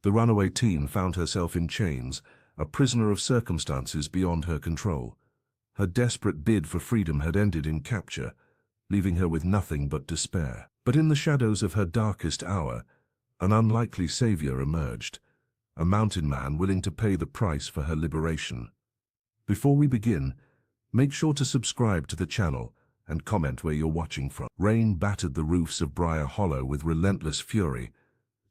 The runaway teen found herself in chains, a prisoner of circumstances beyond her control. Her desperate bid for freedom had ended in capture, leaving her with nothing but despair. But in the shadows of her darkest hour, an unlikely savior emerged, a mountain man willing to pay the price for her liberation. Before we begin, make sure to subscribe to the channel and comment where you're watching from. Rain battered the roofs of Briar Hollow with relentless fury,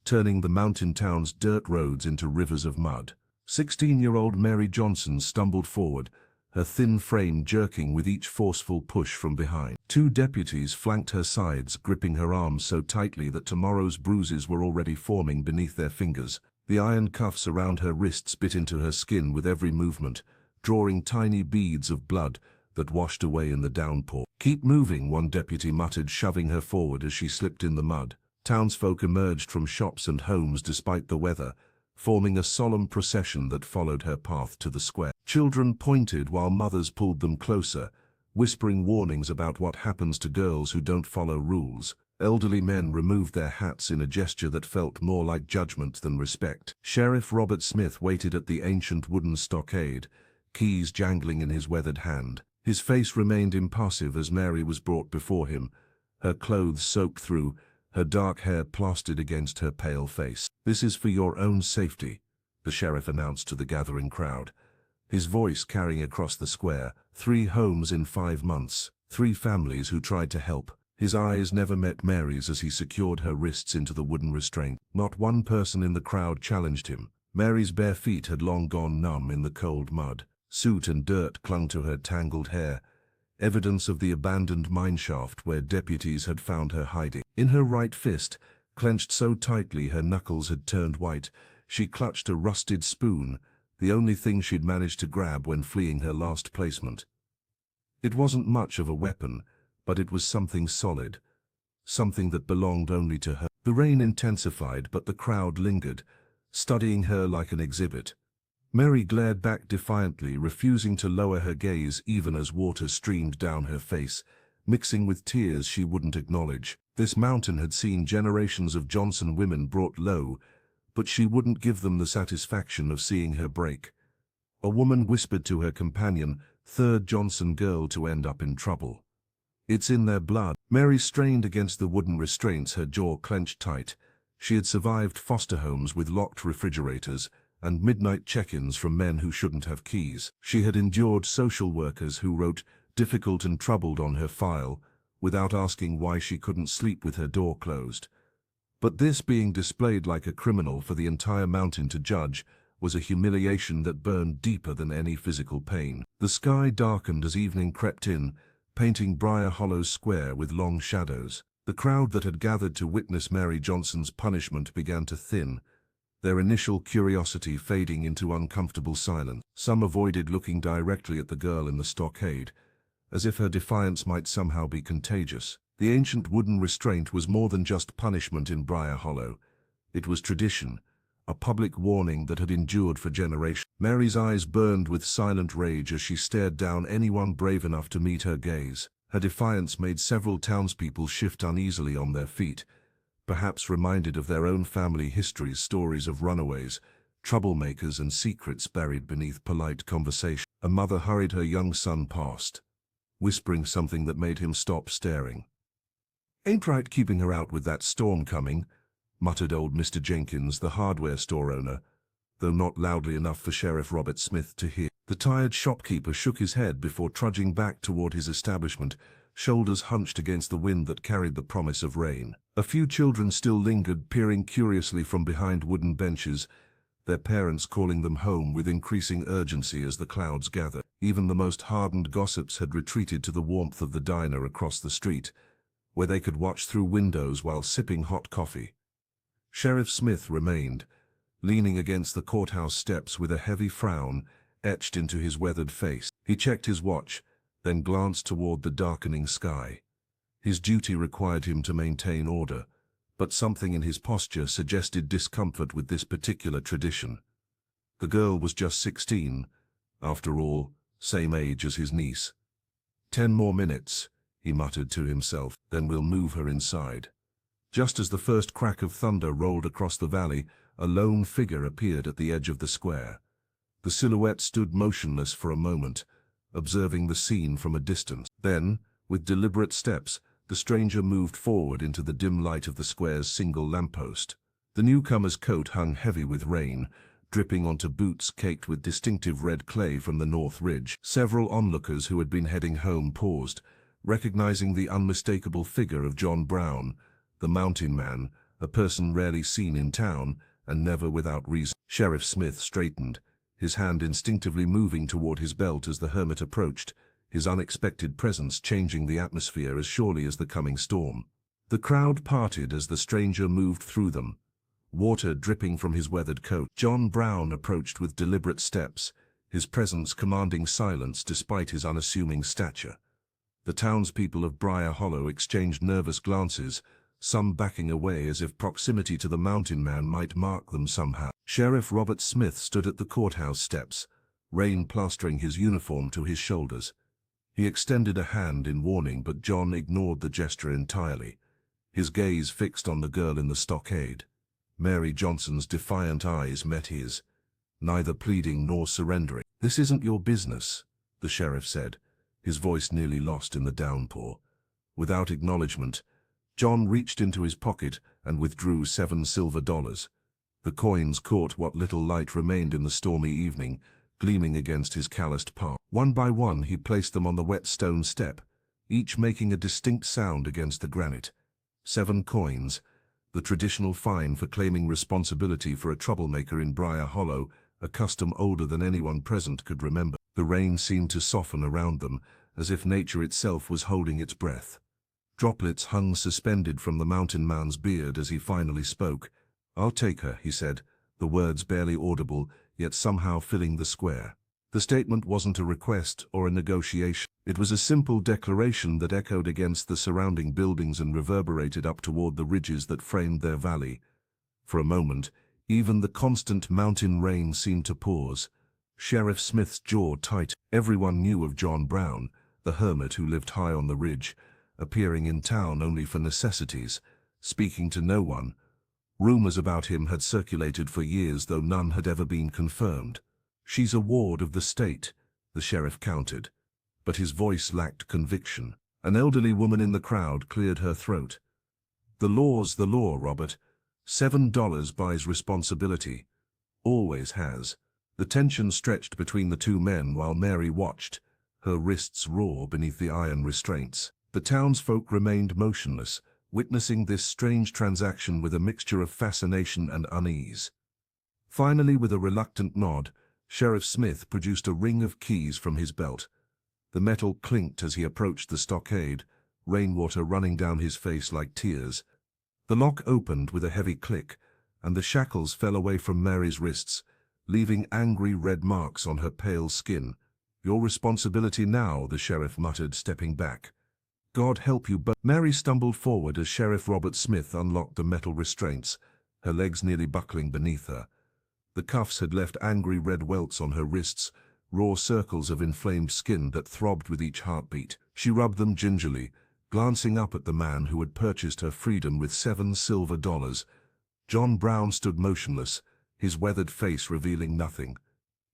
turning the mountain town's dirt roads into rivers of mud. 16-year-old Mary Johnson stumbled forward, her thin frame jerking with each forceful push from behind. Two deputies flanked her sides, gripping her arms so tightly that tomorrow's bruises were already forming beneath their fingers. The iron cuffs around her wrists bit into her skin with every movement, drawing tiny beads of blood that washed away in the downpour. "Keep moving," one deputy muttered, shoving her forward as she slipped in the mud. Townsfolk emerged from shops and homes despite the weather, forming a solemn procession that followed her path to the square. Children pointed while mothers pulled them closer, whispering warnings about what happens to girls who don't follow rules. Elderly men removed their hats in a gesture that felt more like judgment than respect. Sheriff Robert Smith waited at the ancient wooden stockade, keys jangling in his weathered hand. His face remained impassive as Mary was brought before him, her clothes soaked through, her dark hair plastered against her pale face. "This is for your own safety," the sheriff announced to the gathering crowd, his voice carrying across the square. 3 homes in 5 months, 3 families who tried to help. His eyes never met Mary's as he secured her wrists into the wooden restraint. Not one person in the crowd challenged him. Mary's bare feet had long gone numb in the cold mud. Soot and dirt clung to her tangled hair, evidence of the abandoned mineshaft where deputies had found her hiding. In her right fist, clenched so tightly her knuckles had turned white, she clutched a rusted spoon, the only thing she'd managed to grab when fleeing her last placement. It wasn't much of a weapon, but it was something solid, something that belonged only to her. The rain intensified, but the crowd lingered, studying her like an exhibit. Mary glared back defiantly, refusing to lower her gaze even as water streamed down her face, mixing with tears she wouldn't acknowledge. This mountain had seen generations of Johnson women brought low, but she wouldn't give them the satisfaction of seeing her break. A woman whispered to her companion, "Third Johnson girl to end up in trouble. It's in their blood." Mary strained against the wooden restraints, her jaw clenched tight. She had survived foster homes with locked refrigerators and midnight check-ins from men who shouldn't have keys. She had endured social workers who wrote "difficult and troubled" on her file without asking why she couldn't sleep with her door closed. But this, being displayed like a criminal for the entire mountain to judge, was a humiliation that burned deeper than any physical pain. The sky darkened as evening crept in, painting Briar Hollow Square with long shadows. The crowd that had gathered to witness Mary Johnson's punishment began to thin, their initial curiosity fading into uncomfortable silence. Some avoided looking directly at the girl in the stockade, as if her defiance might somehow be contagious. The ancient wooden restraint was more than just punishment in Briar Hollow. It was tradition, a public warning that had endured for generations. Mary's eyes burned with silent rage as she stared down anyone brave enough to meet her gaze. Her defiance made several townspeople shift uneasily on their feet, perhaps reminded of their own family histories, stories of runaways, troublemakers, and secrets buried beneath polite conversation. A mother hurried her young son past, whispering something that made him stop staring. "Ain't right keeping her out with that storm coming," muttered old Mr. Jenkins, the hardware store owner, though not loudly enough for Sheriff Robert Smith to hear. The tired shopkeeper shook his head before trudging back toward his establishment, shoulders hunched against the wind that carried the promise of rain. A few children still lingered, peering curiously from behind wooden benches, their parents calling them home with increasing urgency as the clouds gathered. Even the most hardened gossips had retreated to the warmth of the diner across the street, where they could watch through windows while sipping hot coffee. Sheriff Smith remained, leaning against the courthouse steps with a heavy frown etched into his weathered face. He checked his watch, then glanced toward the darkening sky. His duty required him to maintain order, but something in his posture suggested discomfort with this particular tradition. The girl was just 16, after all, same age as his niece. 10 more minutes, he muttered to himself, then we'll move her inside. Just as the first crack of thunder rolled across the valley, a lone figure appeared at the edge of the square. The silhouette stood motionless for a moment, observing the scene from a distance. Then, with deliberate steps, the stranger moved forward into the dim light of the square's single lamppost. The newcomer's coat hung heavy with rain, dripping onto boots caked with distinctive red clay from the North Ridge. Several onlookers who had been heading home paused, recognizing the unmistakable figure of John Brown, the mountain man, a person rarely seen in town and never without reason. Sheriff Smith straightened, his hand instinctively moving toward his belt as the hermit approached, his unexpected presence changing the atmosphere as surely as the coming storm. The crowd parted as the stranger moved through them, water dripping from his weathered coat. John Brown approached with deliberate steps, his presence commanding silence despite his unassuming stature. The townspeople of Briar Hollow exchanged nervous glances, some backing away as if proximity to the mountain man might mark them somehow. Sheriff Robert Smith stood at the courthouse steps, rain plastering his uniform to his shoulders. He extended a hand in warning, but John ignored the gesture entirely, his gaze fixed on the girl in the stockade. Mary Johnson's defiant eyes met his, neither pleading nor surrendering. "This isn't your business," the sheriff said, his voice nearly lost in the downpour. Without acknowledgement, John reached into his pocket and withdrew $7 silver. The coins caught what little light remained in the stormy evening, gleaming against his calloused palm. One by one he placed them on the wet stone step, each making a distinct sound against the granite. 7 coins, the traditional fine for claiming responsibility for a troublemaker in Briar Hollow, a custom older than anyone present could remember. The rain seemed to soften around them, as if nature itself was holding its breath. Droplets hung suspended from the mountain man's beard as he finally spoke. "I'll take her," he said, the words barely audible, yet somehow filling the square. The statement wasn't a request or a negotiation. It was a simple declaration that echoed against the surrounding buildings and reverberated up toward the ridges that framed their valley. For a moment, even the constant mountain rain seemed to pause. Sheriff Smith's jaw tightened. Everyone knew of John Brown, the hermit who lived high on the ridge, appearing in town only for necessities, speaking to no one. Rumors about him had circulated for years, though none had ever been confirmed. "She's a ward of the state," the sheriff countered, but his voice lacked conviction. An elderly woman in the crowd cleared her throat. "The law's the law, Robert. $7 buys responsibility. Always has." The tension stretched between the two men while Mary watched, her wrists raw beneath the iron restraints. The townsfolk remained motionless, witnessing this strange transaction with a mixture of fascination and unease. Finally, with a reluctant nod, Sheriff Smith produced a ring of keys from his belt. The metal clinked as he approached the stockade, rainwater running down his face like tears. The lock opened with a heavy click, and the shackles fell away from Mary's wrists, leaving angry red marks on her pale skin. "Your responsibility now," the sheriff muttered, stepping back. "God help you both." Mary stumbled forward as Sheriff Robert Smith unlocked the metal restraints, her legs nearly buckling beneath her. The cuffs had left angry red welts on her wrists, raw circles of inflamed skin that throbbed with each heartbeat. She rubbed them gingerly, glancing up at the man who had purchased her freedom with $7 silver. John Brown stood motionless, his weathered face revealing nothing.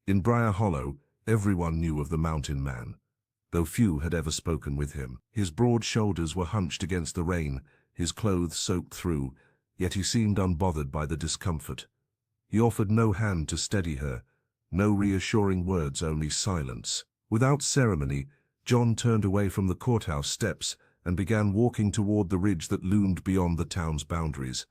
In Briar Hollow, everyone knew of the mountain man, though few had ever spoken with him. His broad shoulders were hunched against the rain, his clothes soaked through, yet he seemed unbothered by the discomfort. He offered no hand to steady her, no reassuring words, only silence. Without ceremony, John turned away from the courthouse steps and began walking toward the ridge that loomed beyond the town's boundaries.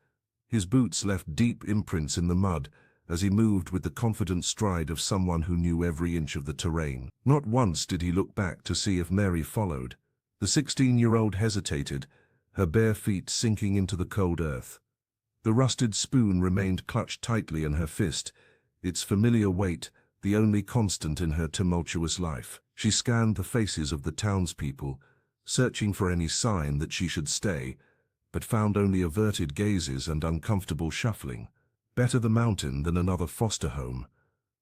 His boots left deep imprints in the mud as he moved with the confident stride of someone who knew every inch of the terrain. Not once did he look back to see if Mary followed. The 16-year-old hesitated, her bare feet sinking into the cold earth. The rusted spoon remained clutched tightly in her fist, its familiar weight the only constant in her tumultuous life. She scanned the faces of the townspeople, searching for any sign that she should stay, but found only averted gazes and uncomfortable shuffling. "Better the mountain than another foster home,"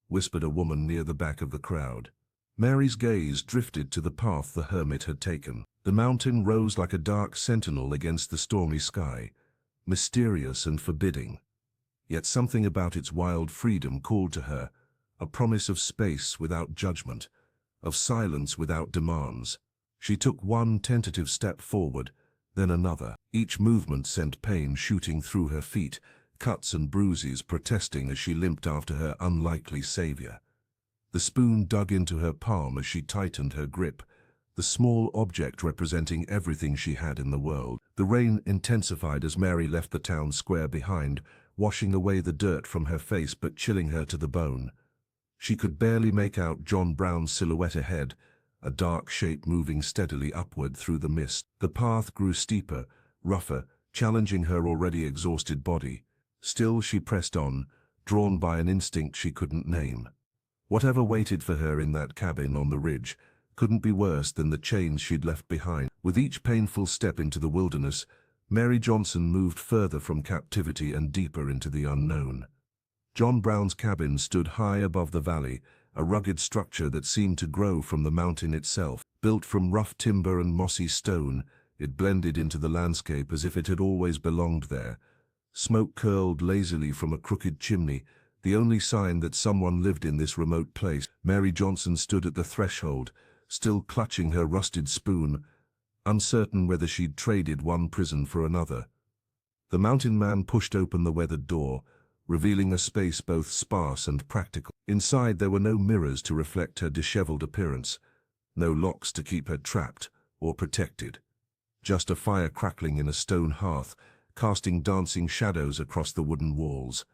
whispered a woman near the back of the crowd. Mary's gaze drifted to the path the hermit had taken. The mountain rose like a dark sentinel against the stormy sky, mysterious and forbidding. Yet something about its wild freedom called to her, a promise of space without judgment, of silence without demands. She took one tentative step forward, then another. Each movement sent pain shooting through her feet, cuts and bruises protesting as she limped after her unlikely savior. The spoon dug into her palm as she tightened her grip, the small object representing everything she had in the world. The rain intensified as Mary left the town square behind, washing away the dirt from her face but chilling her to the bone. She could barely make out John Brown's silhouette ahead, a dark shape moving steadily upward through the mist. The path grew steeper, rougher, challenging her already exhausted body. Still she pressed on, drawn by an instinct she couldn't name. Whatever waited for her in that cabin on the ridge couldn't be worse than the chains she'd left behind. With each painful step into the wilderness, Mary Johnson moved further from captivity and deeper into the unknown. John Brown's cabin stood high above the valley, a rugged structure that seemed to grow from the mountain itself. Built from rough timber and mossy stone, it blended into the landscape as if it had always belonged there. Smoke curled lazily from a crooked chimney, the only sign that someone lived in this remote place. Mary Johnson stood at the threshold, still clutching her rusted spoon, uncertain whether she'd traded one prison for another. The mountain man pushed open the weathered door, revealing a space both sparse and practical. Inside there were no mirrors to reflect her disheveled appearance, no locks to keep her trapped or protected. Just a fire crackling in a stone hearth, casting dancing shadows across the wooden walls.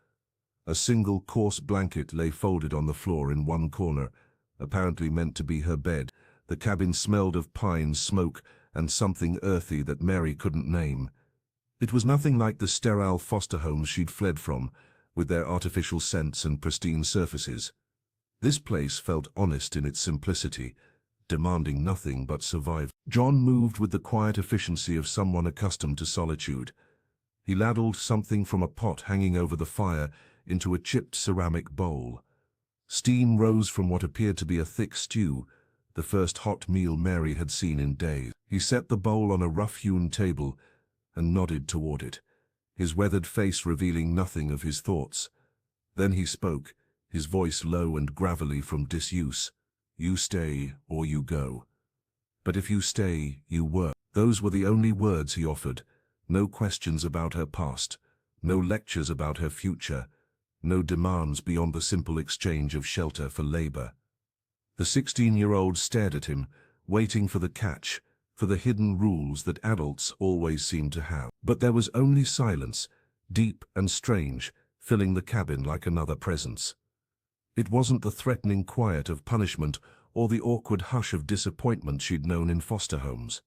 A single coarse blanket lay folded on the floor in one corner, apparently meant to be her bed. The cabin smelled of pine smoke and something earthy that Mary couldn't name. It was nothing like the sterile foster homes she'd fled from, with their artificial scents and pristine surfaces. This place felt honest in its simplicity, demanding nothing but survival. John moved with the quiet efficiency of someone accustomed to solitude. He ladled something from a pot hanging over the fire into a chipped ceramic bowl. Steam rose from what appeared to be a thick stew, the first hot meal Mary had seen in days. He set the bowl on a rough-hewn table and nodded toward it, his weathered face revealing nothing of his thoughts. Then he spoke, his voice low and gravelly from disuse. "You stay or you go. But if you stay, you work." Those were the only words he offered. No questions about her past, no lectures about her future, no demands beyond the simple exchange of shelter for labor. The 16-year-old stared at him, waiting for the catch, for the hidden rules that adults always seem to have. But there was only silence, deep and strange, filling the cabin like another presence. It wasn't the threatening quiet of punishment or the awkward hush of disappointment she'd known in foster homes.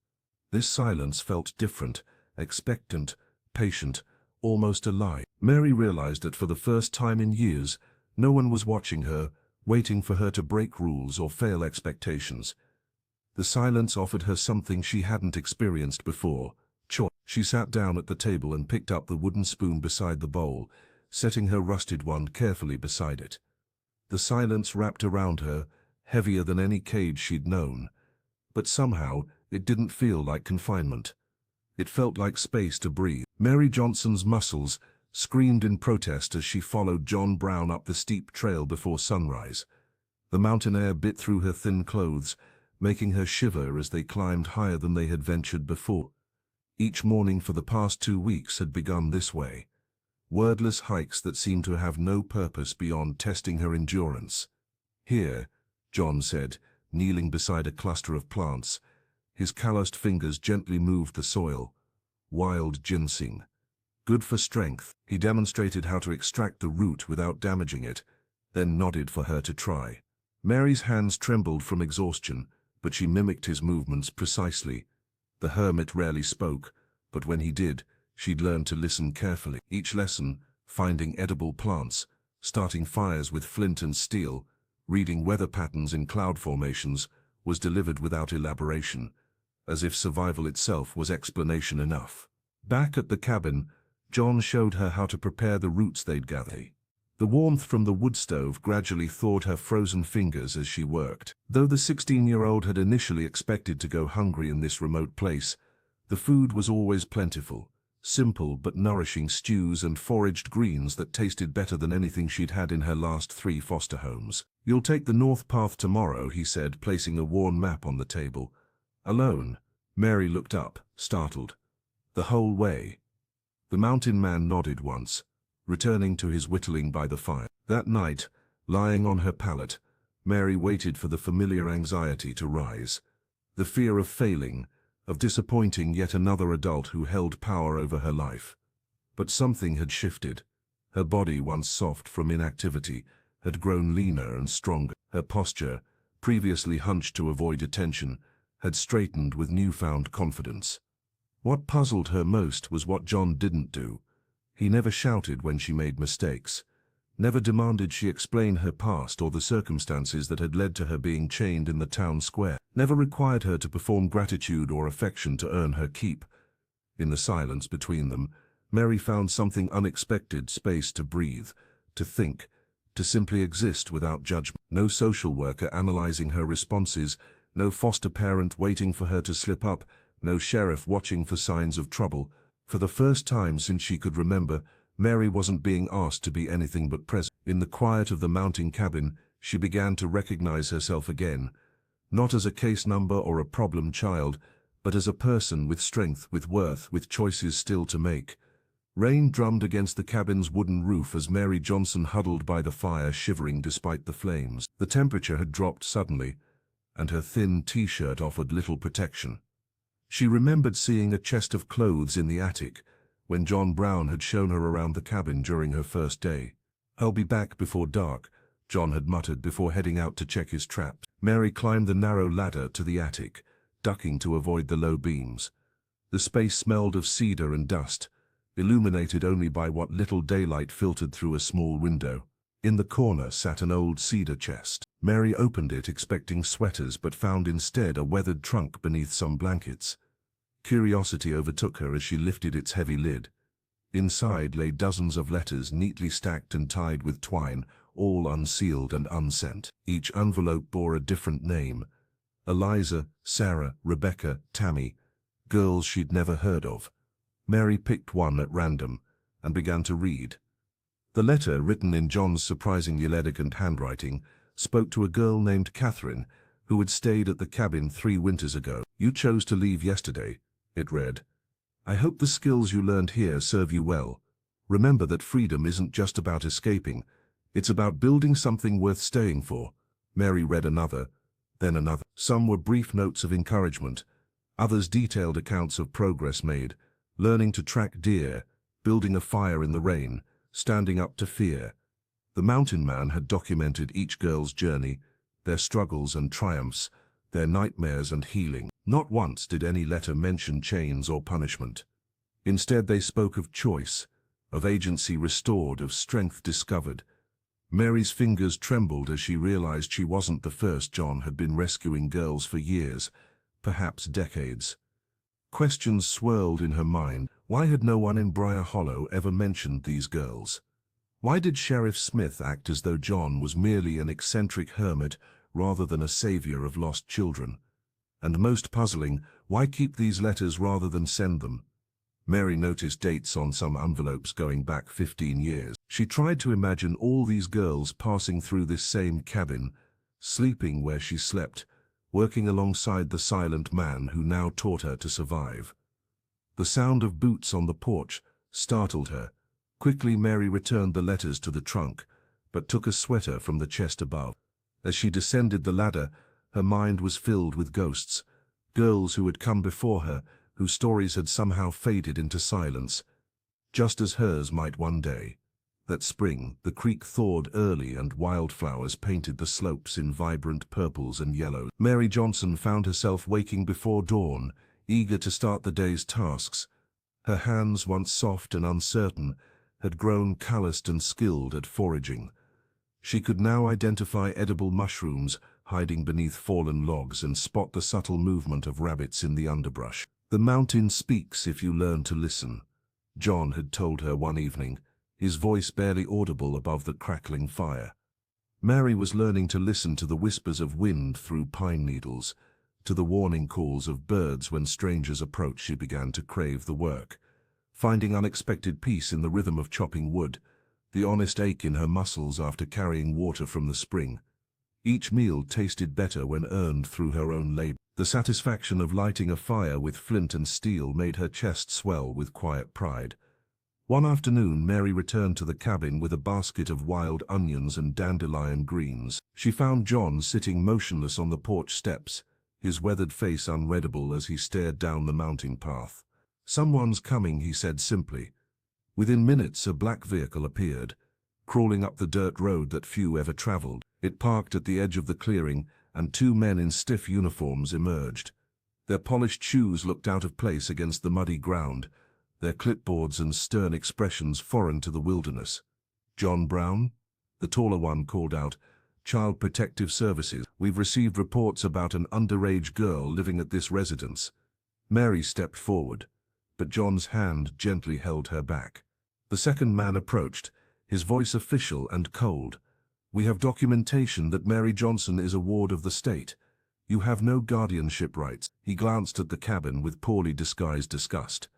This silence felt different, expectant, patient, almost alive. Mary realized that for the first time in years, no one was watching her, waiting for her to break rules or fail expectations. The silence offered her something she hadn't experienced before: choice. She sat down at the table and picked up the wooden spoon beside the bowl, setting her rusted one carefully beside it. The silence wrapped around her, heavier than any cage she'd known. But somehow, it didn't feel like confinement. It felt like space to breathe. Mary Johnson's muscles screamed in protest as she followed John Brown up the steep trail before sunrise. The mountain air bit through her thin clothes, making her shiver as they climbed higher than they had ventured before. Each morning for the past 2 weeks had begun this way. Wordless hikes that seemed to have no purpose beyond testing her endurance. "Here," John said, kneeling beside a cluster of plants. His calloused fingers gently moved the soil. "Wild ginseng. Good for strength." He demonstrated how to extract the root without damaging it, then nodded for her to try. Mary's hands trembled from exhaustion, but she mimicked his movements precisely. The hermit rarely spoke, but when he did, she'd learned to listen carefully. Each lesson, finding edible plants, starting fires with flint and steel, reading weather patterns in cloud formations, was delivered without elaboration, as if survival itself was explanation enough. Back at the cabin, John showed her how to prepare the roots they'd gathered. The warmth from the wood stove gradually thawed her frozen fingers as she worked. Though the 16-year-old had initially expected to go hungry in this remote place, the food was always plentiful: simple but nourishing stews and foraged greens that tasted better than anything she'd had in her last 3 foster homes. "You'll take the north path tomorrow," he said, placing a worn map on the table. "Alone?" Mary looked up, startled. "The whole way?" The mountain man nodded once, returning to his whittling by the fire. That night, lying on her pallet, Mary waited for the familiar anxiety to rise. The fear of failing, of disappointing yet another adult who held power over her life. But something had shifted. Her body, once soft from inactivity, had grown leaner and stronger. Her posture, previously hunched to avoid attention, had straightened with newfound confidence. What puzzled her most was what John didn't do. He never shouted when she made mistakes, never demanded she explain her past or the circumstances that had led to her being chained in the town square, never required her to perform gratitude or affection to earn her keep. In the silence between them, Mary found something unexpected: space to breathe, to think, to simply exist without judgment. No social worker analyzing her responses, no foster parent waiting for her to slip up, no sheriff watching for signs of trouble. For the first time since she could remember, Mary wasn't being asked to be anything but present. In the quiet of the mountain cabin, she began to recognize herself again, not as a case number or a problem child, but as a person with strength, with worth, with choices still to make. Rain drummed against the cabin's wooden roof as Mary Johnson huddled by the fire, shivering despite the flames. The temperature had dropped suddenly, and her thin t-shirt offered little protection. She remembered seeing a chest of clothes in the attic when John Brown had shown her around the cabin during her first day. "I'll be back before dark," John had muttered before heading out to check his traps. Mary climbed the narrow ladder to the attic, ducking to avoid the low beams. The space smelled of cedar and dust, illuminated only by what little daylight filtered through a small window. In the corner sat an old cedar chest. Mary opened it expecting sweaters, but found instead a weathered trunk beneath some blankets. Curiosity overtook her as she lifted its heavy lid. Inside lay dozens of letters neatly stacked and tied with twine, all unsealed and unsent. Each envelope bore a different name: Eliza, Sarah, Rebecca, Tammy, girls she'd never heard of. Mary picked one at random and began to read. The letter, written in John's surprisingly elegant handwriting, spoke to a girl named Catherine, who had stayed at the cabin 3 winters ago. "You chose to leave yesterday," it read. "I hope the skills you learned here serve you well. Remember that freedom isn't just about escaping. It's about building something worth staying for." Mary read another, then another. Some were brief notes of encouragement, others detailed accounts of progress made: learning to track deer, building a fire in the rain, standing up to fear. The mountain man had documented each girl's journey, their struggles and triumphs, their nightmares and healing. Not once did any letter mention chains or punishment. Instead, they spoke of choice, of agency restored, of strength discovered. Mary's fingers trembled as she realized she wasn't the first. John had been rescuing girls for years, perhaps decades. Questions swirled in her mind. Why had no one in Briar Hollow ever mentioned these girls? Why did Sheriff Smith act as though John was merely an eccentric hermit rather than a savior of lost children? And most puzzling, why keep these letters rather than send them? Mary noticed dates on some envelopes going back 15 years. She tried to imagine all these girls passing through this same cabin, sleeping where she slept, working alongside the silent man who now taught her to survive. The sound of boots on the porch startled her. Quickly Mary returned the letters to the trunk, but took a sweater from the chest above. As she descended the ladder, her mind was filled with ghosts, girls who had come before her, whose stories had somehow faded into silence, just as hers might one day. That spring, the creek thawed early and wildflowers painted the slopes in vibrant purples and yellows. Mary Johnson found herself waking before dawn, eager to start the day's tasks. Her hands, once soft and uncertain, had grown calloused and skilled at foraging. She could now identify edible mushrooms hiding beneath fallen logs and spot the subtle movement of rabbits in the underbrush. "The mountain speaks if you learn to listen," John had told her one evening, his voice barely audible above the crackling fire. Mary was learning to listen to the whispers of wind through pine needles, to the warning calls of birds when strangers approached. She began to crave the work, finding unexpected peace in the rhythm of chopping wood, the honest ache in her muscles after carrying water from the spring. Each meal tasted better when earned through her own labor. The satisfaction of lighting a fire with flint and steel made her chest swell with quiet pride. One afternoon, Mary returned to the cabin with a basket of wild onions and dandelion greens. She found John sitting motionless on the porch steps, his weathered face unreadable as he stared down the mounting path. "Someone's coming," he said simply. Within minutes, a black vehicle appeared, crawling up the dirt road that few ever traveled. It parked at the edge of the clearing, and two men in stiff uniforms emerged. Their polished shoes looked out of place against the muddy ground, their clipboards and stern expressions foreign to the wilderness. "John Brown?" The taller one called out. "Child Protective Services. We've received reports about an underage girl living at this residence." Mary stepped forward, but John's hand gently held her back. The second man approached, his voice official and cold. "We have documentation that Mary Johnson is a ward of the state. You have no guardianship rights." He glanced at the cabin with poorly disguised disgust.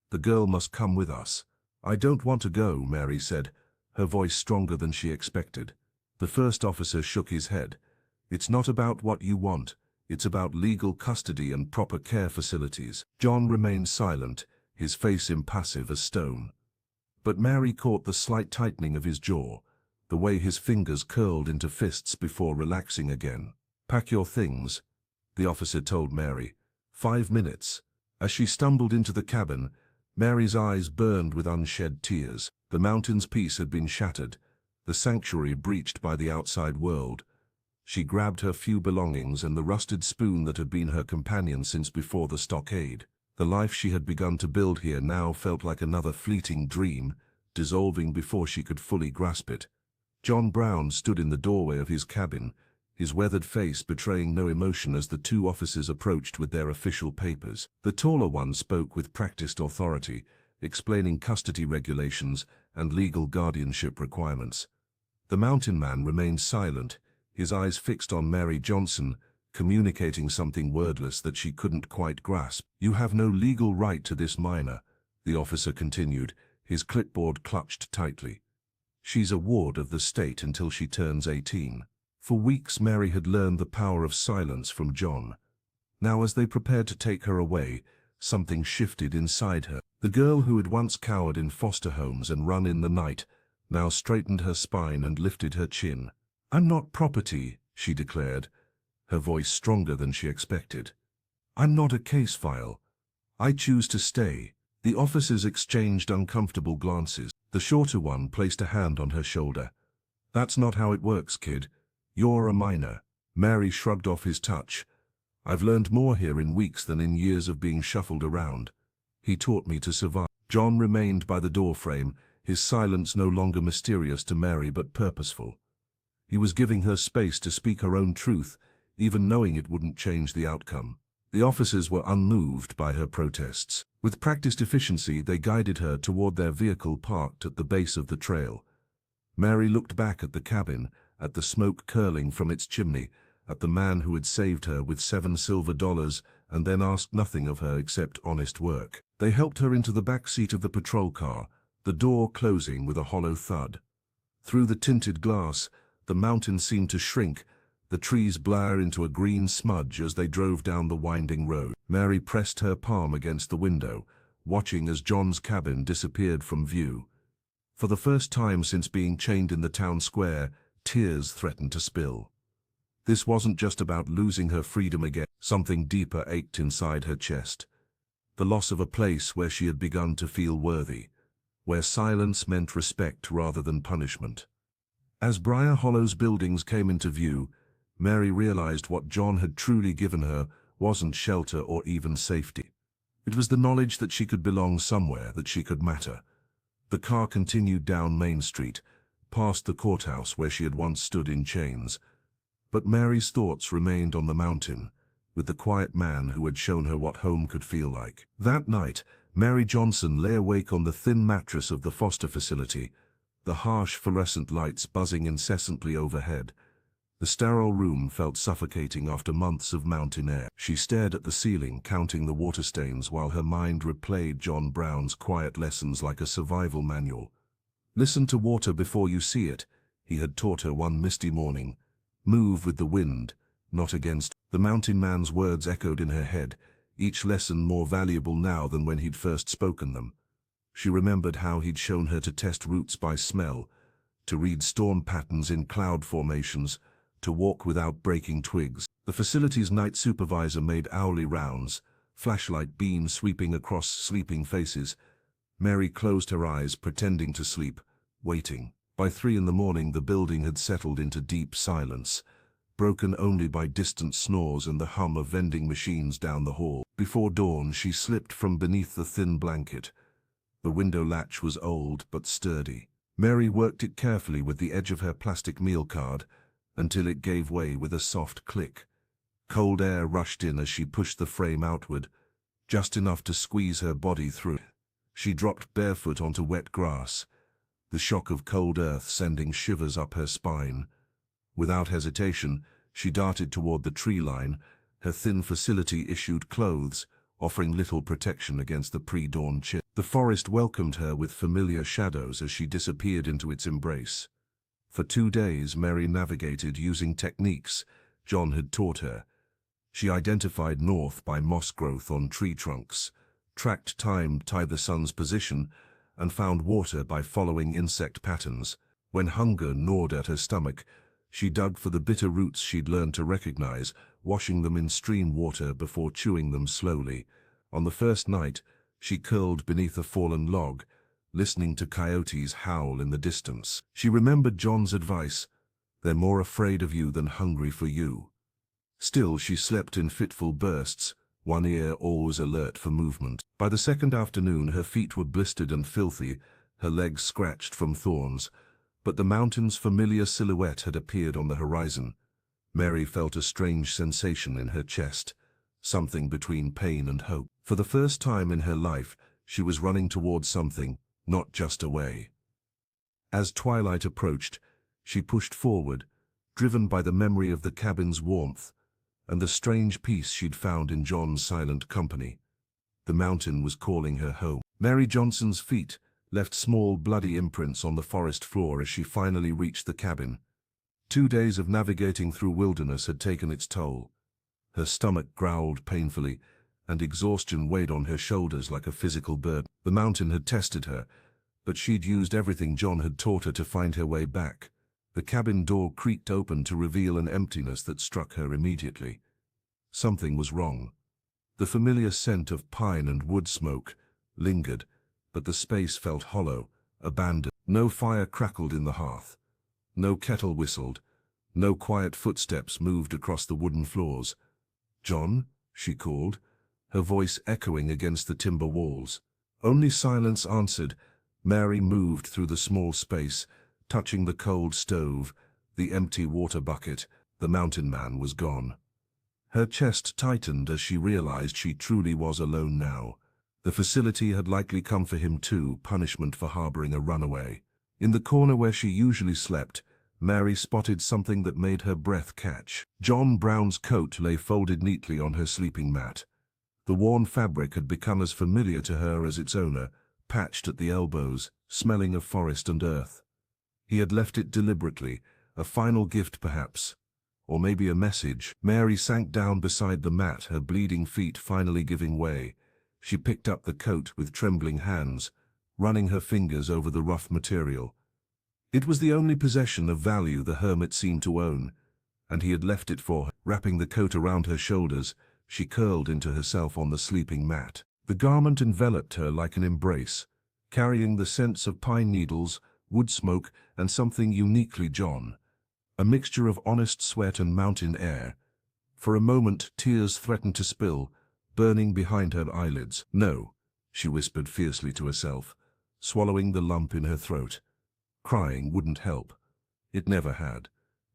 "The girl must come with us." "I don't want to go," Mary said, her voice stronger than she expected. The first officer shook his head. "It's not about what you want. It's about legal custody and proper care facilities." John remained silent, his face impassive as stone. But Mary caught the slight tightening of his jaw, the way his fingers curled into fists before relaxing again. "Pack your things," the officer told Mary. 5 minutes. As she stumbled into the cabin, Mary's eyes burned with unshed tears. The mountain's peace had been shattered, the sanctuary breached by the outside world. She grabbed her few belongings and the rusted spoon that had been her companion since before the stockade. The life she had begun to build here now felt like another fleeting dream, dissolving before she could fully grasp it. John Brown stood in the doorway of his cabin, his weathered face betraying no emotion as the two officers approached with their official papers. The taller one spoke with practiced authority, explaining custody regulations and legal guardianship requirements. The mountain man remained silent, his eyes fixed on Mary Johnson, communicating something wordless that she couldn't quite grasp. "You have no legal right to this minor," the officer continued, his clipboard clutched tightly. "She's a ward of the state until she turns 18. For weeks Mary had learned the power of silence from John. Now as they prepared to take her away, something shifted inside her. The girl who had once cowered in foster homes and run in the night now straightened her spine and lifted her chin. "I'm not property," she declared, her voice stronger than she expected. "I'm not a case file. I choose to stay." The officers exchanged uncomfortable glances. The shorter one placed a hand on her shoulder. "That's not how it works, kid. You're a minor." Mary shrugged off his touch. "I've learned more here in weeks than in years of being shuffled around. He taught me to survive." John remained by the doorframe, his silence no longer mysterious to Mary but purposeful. He was giving her space to speak her own truth, even knowing it wouldn't change the outcome. The officers were unmoved by her protests. With practiced efficiency, they guided her toward their vehicle parked at the base of the trail. Mary looked back at the cabin, at the smoke curling from its chimney, at the man who had saved her with $7 silver, and then asked nothing of her except honest work. They helped her into the back seat of the patrol car, the door closing with a hollow thud. Through the tinted glass, the mountain seemed to shrink, the trees blur into a green smudge as they drove down the winding road. Mary pressed her palm against the window, watching as John's cabin disappeared from view. For the first time since being chained in the town square, tears threatened to spill. This wasn't just about losing her freedom again. Something deeper ached inside her chest. The loss of a place where she had begun to feel worthy, where silence meant respect rather than punishment. As Briar Hollow's buildings came into view, Mary realized what John had truly given her wasn't shelter or even safety. It was the knowledge that she could belong somewhere, that she could matter. The car continued down Main Street, past the courthouse where she had once stood in chains. But Mary's thoughts remained on the mountain, with the quiet man who had shown her what home could feel like. That night, Mary Johnson lay awake on the thin mattress of the foster facility, the harsh fluorescent lights buzzing incessantly overhead. The sterile room felt suffocating after months of mountain air. She stared at the ceiling, counting the water stains while her mind replayed John Brown's quiet lessons like a survival manual. Listen to water before you see it, he had taught her one misty morning. Move with the wind, not against. The mountain man's words echoed in her head, each lesson more valuable now than when he'd first spoken them. She remembered how he'd shown her to test routes by smell, to read storm patterns in cloud formations, to walk without breaking twigs. The facility's night supervisor made hourly rounds, flashlight beams sweeping across sleeping faces. Mary closed her eyes, pretending to sleep, waiting. By 3 in the morning the building had settled into deep silence, broken only by distant snores and the hum of vending machines down the hall. Before dawn she slipped from beneath the thin blanket. The window latch was old but sturdy. Mary worked it carefully with the edge of her plastic meal card until it gave way with a soft click. Cold air rushed in as she pushed the frame outward, just enough to squeeze her body through. She dropped barefoot onto wet grass, the shock of cold earth sending shivers up her spine. Without hesitation, she darted toward the tree line. Her thin facility-issued clothes offering little protection against the pre-dawn chill. The forest welcomed her with familiar shadows as she disappeared into its embrace. For 2 days, Mary navigated using techniques John had taught her. She identified north by moss growth on tree trunks, tracked time by the sun's position, and found water by following insect patterns. When hunger gnawed at her stomach, she dug for the bitter roots she'd learned to recognize, washing them in stream water before chewing them slowly. On the first night, she curled beneath a fallen log, listening to coyotes howl in the distance. She remembered John's advice, "They're more afraid of you than hungry for you." Still, she slept in fitful bursts, one ear always alert for movement. By the second afternoon, her feet were blistered and filthy, her legs scratched from thorns, but the mountain's familiar silhouette had appeared on the horizon. Mary felt a strange sensation in her chest, something between pain and hope. For the first time in her life, she was running towards something, not just away. As twilight approached, she pushed forward, driven by the memory of the cabin's warmth and the strange peace she'd found in John's silent company. The mountain was calling her home. Mary Johnson's feet left small bloody imprints on the forest floor as she finally reached the cabin. 2 days of navigating through wilderness had taken its toll. Her stomach growled painfully, and exhaustion weighed on her shoulders like a physical burden. The mountain had tested her, but she'd used everything John had taught her to find her way back. The cabin door creaked open to reveal an emptiness that struck her immediately. Something was wrong. The familiar scent of pine and wood smoke lingered, but the space felt hollow, abandoned. No fire crackled in the hearth. No kettle whistled. No quiet footsteps moved across the wooden floors. "John?" she called, her voice echoing against the timber walls. Only silence answered. Mary moved through the small space, touching the cold stove, the empty water bucket. The mountain man was gone. Her chest tightened as she realized she truly was alone now. The facility had likely come for him too, punishment for harboring a runaway. In the corner where she usually slept, Mary spotted something that made her breath catch. John Brown's coat lay folded neatly on her sleeping mat. The worn fabric had become as familiar to her as its owner, patched at the elbows, smelling of forest and earth. He had left it deliberately, a final gift perhaps, or maybe a message. Mary sank down beside the mat, her bleeding feet finally giving way. She picked up the coat with trembling hands, running her fingers over the rough material. It was the only possession of value the hermit seemed to own, and he had left it for her. Wrapping the coat around her shoulders, she curled into herself on the sleeping mat. The garment enveloped her like an embrace, carrying the scents of pine needles, wood smoke, and something uniquely John, a mixture of honest sweat and mountain air. For a moment, tears threatened to spill, burning behind her eyelids. "No," she whispered fiercely to herself, swallowing the lump in her throat. Crying wouldn't help. It never had.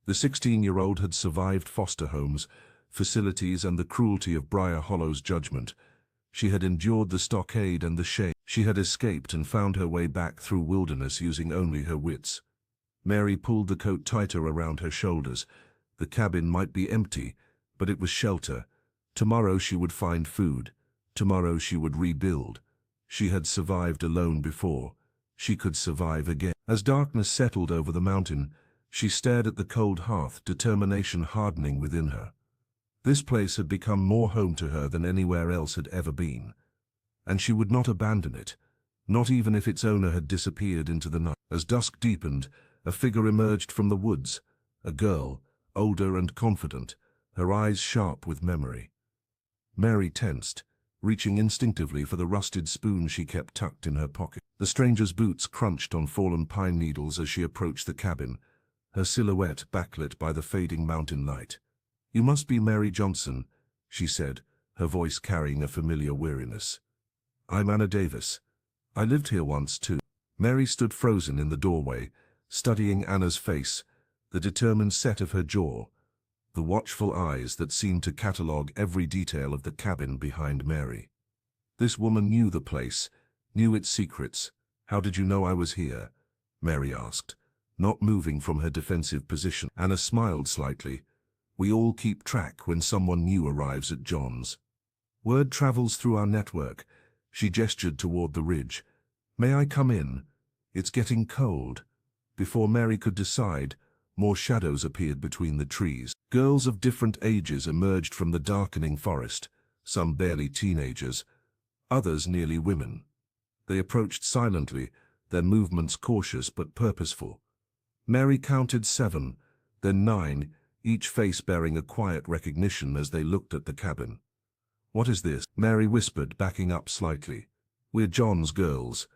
The 16-year-old had survived foster homes, facilities, and the cruelty of Briar Hollow's judgment. She had endured the stockade and the shame. She had escaped and found her way back through wilderness using only her wits. Mary pulled the coat tighter around her shoulders, The cabin might be empty, but it was shelter. Tomorrow she would find food. Tomorrow she would rebuild. She had survived alone before. She could survive again. As darkness settled over the mountain, she stared at the cold hearth, determination hardening within her. This place had become more home to her than anywhere else had ever been. And she would not abandon it, not even if its owner had disappeared into the night. As dusk deepened, a figure emerged from the woods, a girl, older and confident, her eyes sharp with memory. Mary tensed, reaching instinctively for the rusted spoon she kept tucked in her pocket. The stranger's boots crunched on fallen pine needles as she approached the cabin, her silhouette backlit by the fading mountain light. "You must be Mary Johnson," she said, her voice carrying a familiar weariness. "I'm Anna Davis. I lived here once, too." Mary stood frozen in the doorway, studying Anna's face, the determined set of her jaw, the watchful eyes that seemed to catalogue every detail of the cabin behind Mary. This woman knew the place, knew its secrets. "How did you know I was here?" Mary asked, not moving from her defensive position. Anna smiled slightly. "We all keep track when someone new arrives at John's. Word travels through our network." She gestured toward the ridge. "May I come in? It's getting cold." Before Mary could decide, more shadows appeared between the trees. Girls of different ages emerged from the darkening forest, some barely teenagers, others nearly women. They approached silently, their movements cautious but purposeful. Mary counted 7, then 9, each face bearing a quiet recognition as they looked at the cabin. "What is this?" Mary whispered, backing up slightly. "We're John's girls,"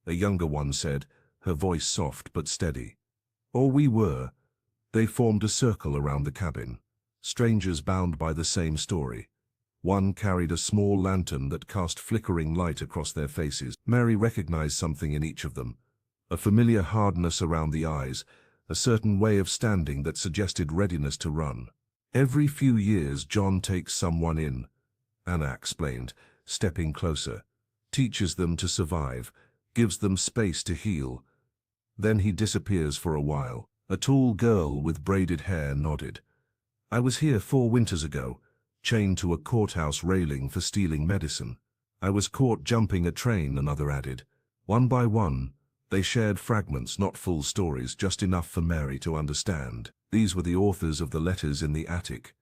a younger one said, her voice soft but steady. "Or we were." They formed a circle around the cabin, strangers bound by the same story. One carried a small lantern that cast flickering light across their faces. Mary recognized something in each of them, a familiar hardness around the eyes, a certain way of standing that suggested readiness to run. "Every few years John takes someone in," Anna explained, stepping closer. "Teaches them to survive, gives them space to heal. Then he disappears for a while." A tall girl with braided hair nodded. "I was here 4 winters ago, chained to a courthouse railing for stealing medicine. I was caught jumping a train," another added. One by one, they shared fragments, not full stories, just enough for Mary to understand. These were the authors of the letters in the attic.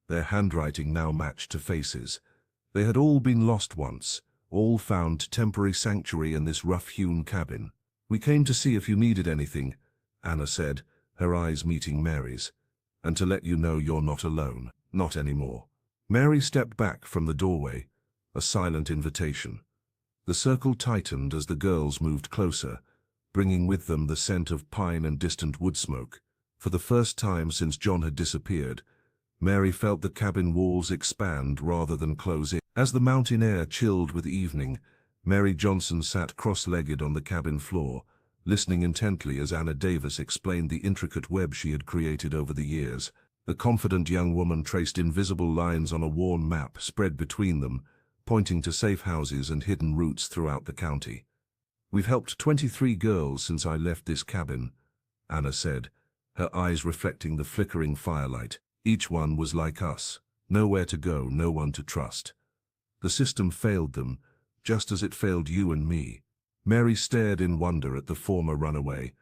Their handwriting now matched to faces. They had all been lost once, all found temporary sanctuary in this rough-hewn cabin. "We came to see if you needed anything," Anna said, her eyes meeting Mary's, "and to let you know you're not alone. Not anymore." Mary stepped back from the doorway, a silent invitation. The circle tightened as the girls moved closer, bringing with them the scent of pine and distant wood smoke. For the first time since John had disappeared, Mary felt the cabin walls expand rather than close in. As the mountain air chilled with evening, Mary Johnson sat cross-legged on the cabin floor, listening intently as Anna Davis explained the intricate web she had created over the years. The confident young woman traced invisible lines on a worn map spread between them, pointing to safe houses and hidden routes throughout the county. "We've helped 23 girls since I left this cabin," Anna said, her eyes reflecting the flickering firelight. "Each one was like us, nowhere to go, no one to trust. The system failed them, just as it failed you and me." Mary stared in wonder at the former runaway.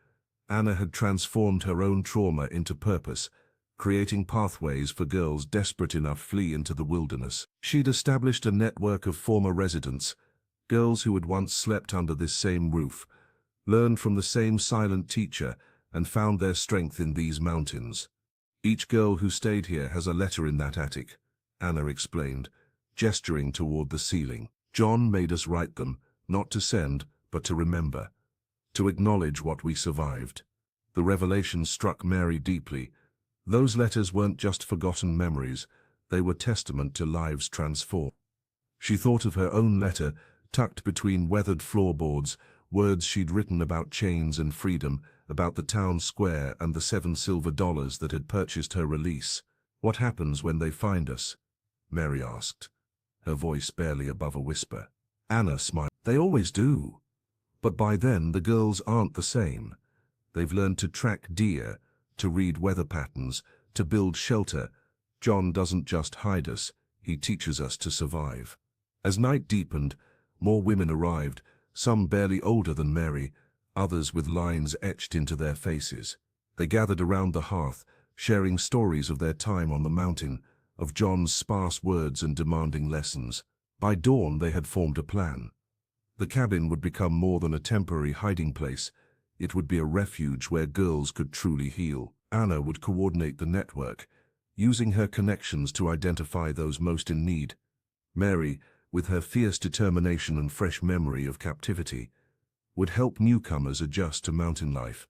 Anna had transformed her own trauma into purpose, creating pathways for girls desperate enough to flee into the wilderness. She'd established a network of former residents, girls who had once slept under this same roof, learned from the same silent teacher, and found their strength in these mountains. "Each girl who stayed here has a letter in that attic," Anna explained, gesturing toward the ceiling. "John made us write them, not to send, but to remember, to acknowledge what we survived." The revelation struck Mary deeply. Those letters weren't just forgotten memories, they were testament to lives transformed. She thought of her own letter, tucked between weathered floorboards, words she'd written about chains and freedom, about the town square and the $7 silver that had purchased her release. "What happens when they find us?" Mary asked, her voice barely above a whisper. Anna smiled. "They always do. But by then the girls aren't the same. They've learned to track deer, to read weather patterns, To build shelter, John doesn't just hide us, he teaches us to survive. As night deepened, more women arrived, some barely older than Mary, others with lines etched into their faces. They gathered around the hearth, sharing stories of their time on the mountain, of John's sparse words and demanding lessons. By dawn they had formed a plan. The cabin would become more than a temporary hiding place. It would be a refuge where girls could truly heal. Anna would coordinate the network, using her connections to identify those most in need. Mary, with her fierce determination and fresh memory of captivity, would help newcomers adjust to mountain life.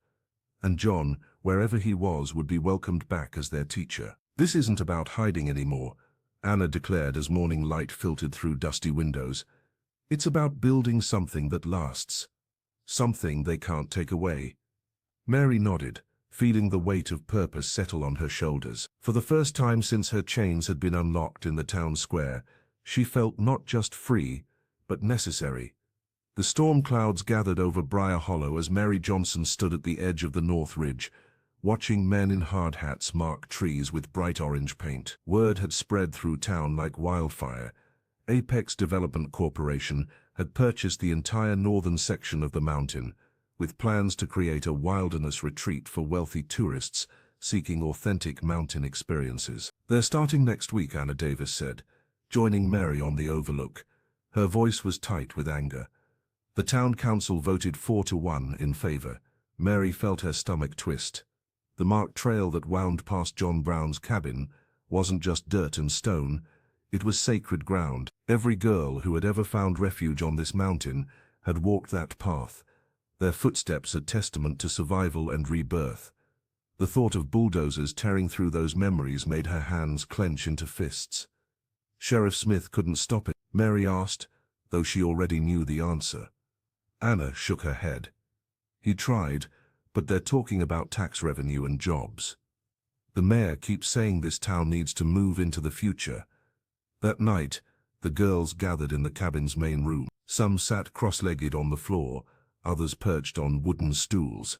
And John, wherever he was, would be welcomed back as their teacher. "This isn't about hiding anymore," Anna declared as morning light filtered through dusty windows. "It's about building something that lasts. Something they can't take away." Mary nodded, feeling the weight of purpose settle on her shoulders. For the first time since her chains had been unlocked in the town square, she felt not just free, but necessary. The storm clouds gathered over Briar Hollow as Mary Johnson stood at the edge of the North Ridge, watching men in hard hats mark trees with bright orange paint. Word had spread through town like wildfire. Apex Development Corporation had purchased the entire northern section of the mountain, with plans to create a wilderness retreat for wealthy tourists seeking authentic mountain experiences. "They're starting next week," Anna Davis said, joining Mary on the overlook. Her voice was tight with anger. The town council voted 4-1 in favor. Mary felt her stomach twist. The marked trail that wound past John Brown's cabin wasn't just dirt and stone, it was sacred ground. Every girl who had ever found refuge on this mountain had walked that path, their footsteps a testament to survival and rebirth. The thought of bulldozers tearing through those memories made her hands clench into fists. "Sheriff Smith couldn't stop it?" Mary asked, though she already knew the answer. Anna shook her head. "He tried, but they're talking about tax revenue and jobs. The mayor keeps saying this town needs to move into the future." That night, the girls gathered in the cabin's main room. Some sat cross-legged on the floor, others perched on wooden stools.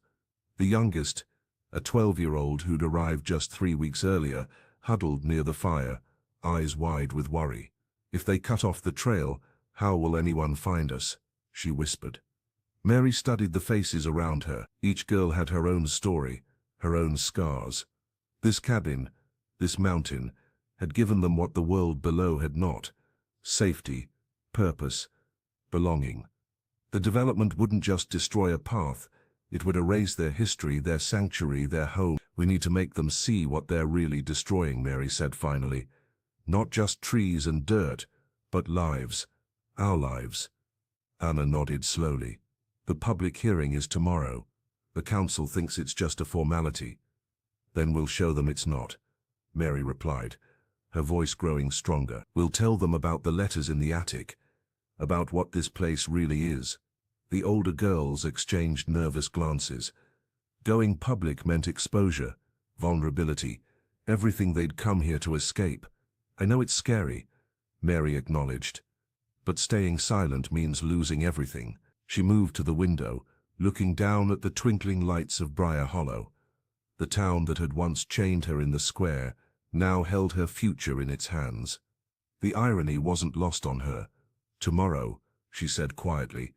The youngest, a 12-year-old who'd arrived just 3 weeks earlier, huddled near the fire, eyes wide with worry. "If they cut off the trail, how will anyone find us?" she whispered. Mary studied the faces around her. Each girl had her own story, her own scars. This cabin, this mountain, had given them what the world below had not: safety, purpose, belonging. The development wouldn't just destroy a path, it would erase their history, their sanctuary, their home. "We need to make them see what they're really destroying," Mary said finally. "Not just trees and dirt, but lives. Our lives." Anna nodded slowly. "The public hearing is tomorrow. The council thinks it's just a formality. Then we'll show them it's not," Mary replied, her voice growing stronger. "We'll tell them about the letters in the attic, about what this place really is." The older girls exchanged nervous glances. Going public meant exposure, vulnerability, everything they'd come here to escape. "I know it's scary," Mary acknowledged, "but staying silent means losing everything." She moved to the window, looking down at the twinkling lights of Briar Hollow. The town that had once chained her in the square now held her future in its hands. The irony wasn't lost on her. "Tomorrow," she said quietly,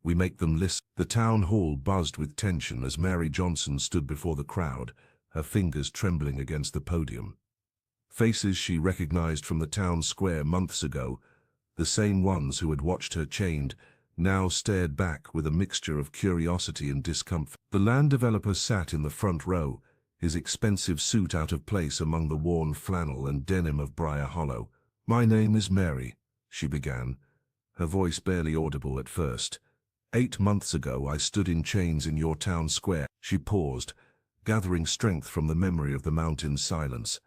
"we make them listen." The town hall buzzed with tension as Mary Johnson stood before the crowd, her fingers trembling against the podium. Faces she recognized from the town square months ago, the same ones who had watched her chained, now stared back with a mixture of curiosity and discomfort. The land developer sat in the front row, his expensive suit out of place among the worn flannel and denim of Briar Hollow. "My name is Mary," she began, her voice barely audible at first. 8 months ago I stood in chains in your town square." She paused, gathering strength from the memory of the mountain's silence.